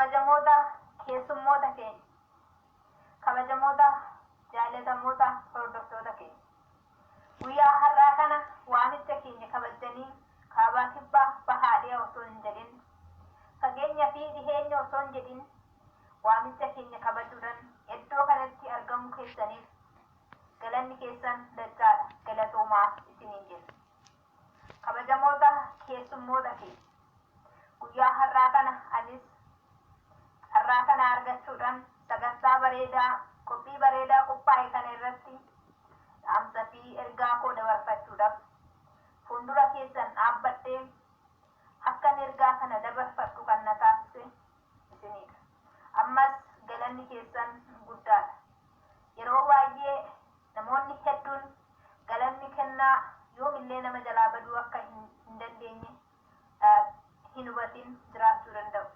kabajamoota keessummoota keenya kabajamoota jaalatamoota hordoftoota keenya guyyaa har'aa kana waamicha keenya kabajanii kaabaa kibbaa bahaa dhiyaa osoo hin jedhin fageenya fi dhiheenya osoo hin jedhin waamicha keenya kabajuudhaan iddoo kanatti argamu keessaniif galanni keessan dachaadha galatoomaa isiniin jenna kabajamoota keessummoota keenya guyyaa har'aa kana anis har'aa kana argachuudhaan sagantaa bareedaa qophii bareedaa qophaa'e kana irratti dhaamsa fi ergaa koo dabarfachuudhaaf fuuldura keessan dhaabbadhee akkan ergaa kana dabarfadhu kan na taasise isinidha. Ammas galanni keessan guddaadha. Yeroo baay'ee namoonni hedduun galanni kennaa yoomillee nama jalaa baduu akka hin dandeenye hin hubatin jiraachuu danda'u.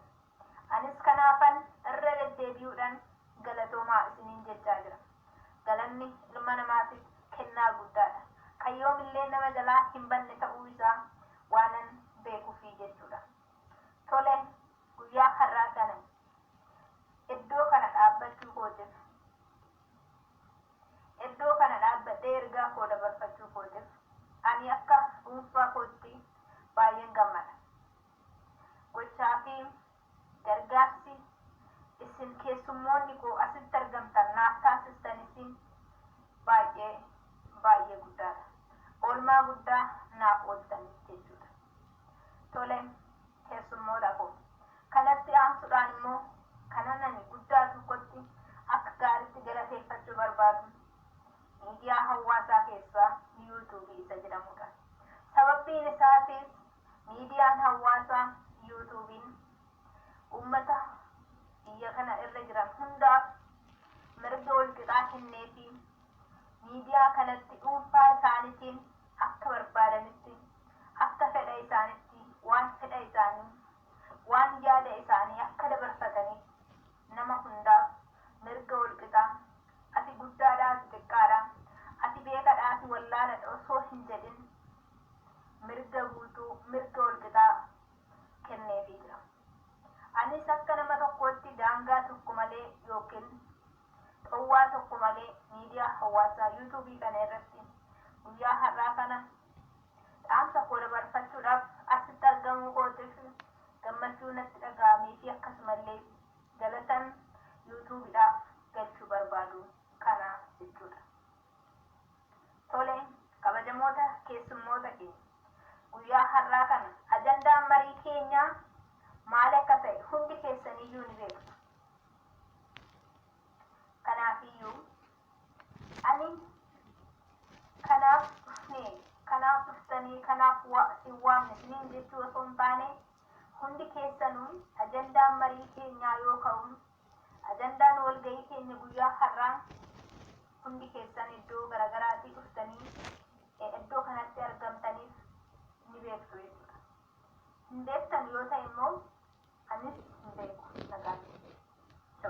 Anis kanaafan irra deddeebi'uudhaan galatoomaa isiniin jechaa jira. Galanni ilma namaatiif kennaa guddaadha. Kan yoomillee nama jalaa hin banne ta'uu isaa waanan beekuufi jechuudha. Tole guyyaa har'aa kana iddoo kana dhaabbachuu kootiif iddoo kana dhaabbadhee ergaa koo dabarfachuu kootiif ani akka dhuunfaa kootti baay'een gammada. Gochaa fi gargaarsi isin keessummoonni koo asitti argamtan naaf taasistanis baay'ee guddaadha. Oolmaa guddaa naaf ooltanis jechuudha. Tole keessummoota koo kanatti aansuudhaan immoo kanan ani guddaa tokkotti akka gaariitti galateeffachuu barbaadu miidiyaa hawaasaa keessaa yuutuubii isa jedhamudha. Sababbiin isaatis miidiyaan hawaasaa yuutuubiin uummata biyya kana irra jiran hundaaf mirga walqixaa kenneefi miidiyaa kanatti dhuunfaa isaaniitiin akka barbaadanitti akka fedha isaanitti waan fedha isaanii waan yaada isaanii akka dabarfataniif nama hundaaf mirga walqixaa ati guddaadhaa ati xiqqaadhaa ati beekadhaa ati wallaaladha osoo hin jedhin mirga guutuu mirga walqixaa kenneefii jira. Anis akka nama tokkotti daangaa tokko malee yookiin dhowwaa tokko malee miidiyaa hawaasaa yuutuubii kana irratti guyyaa har'aa kana dhaamsa koo dabarfachuudhaaf asitti argamuu kootiif gammachuu natti dhaga'amee fi akkasumallee galatan yuutuubiidhaaf galchuu barbaadu kana jechuudha. Tole kabajamoota keessummoota keenya guyyaa har'aa kana ajandaan marii keenyaa maal akka ta'e hundi keessaniyyuu ni beektu. Kanaafiyyuu ani kanaaf dhuftanii kanaaf sin waamne isiniin jechuu osoo hin taane hundi keessanuu ajandaan marii keenyaa yoo ka'u ajandaan walgahii keenya guyyaa har'aa hundi keessan iddoo garaagaraatii dhuftanii iddoo kanatti argamtaniif ni beektu jechuudha. Hin beektan yoo ta'e immoo anis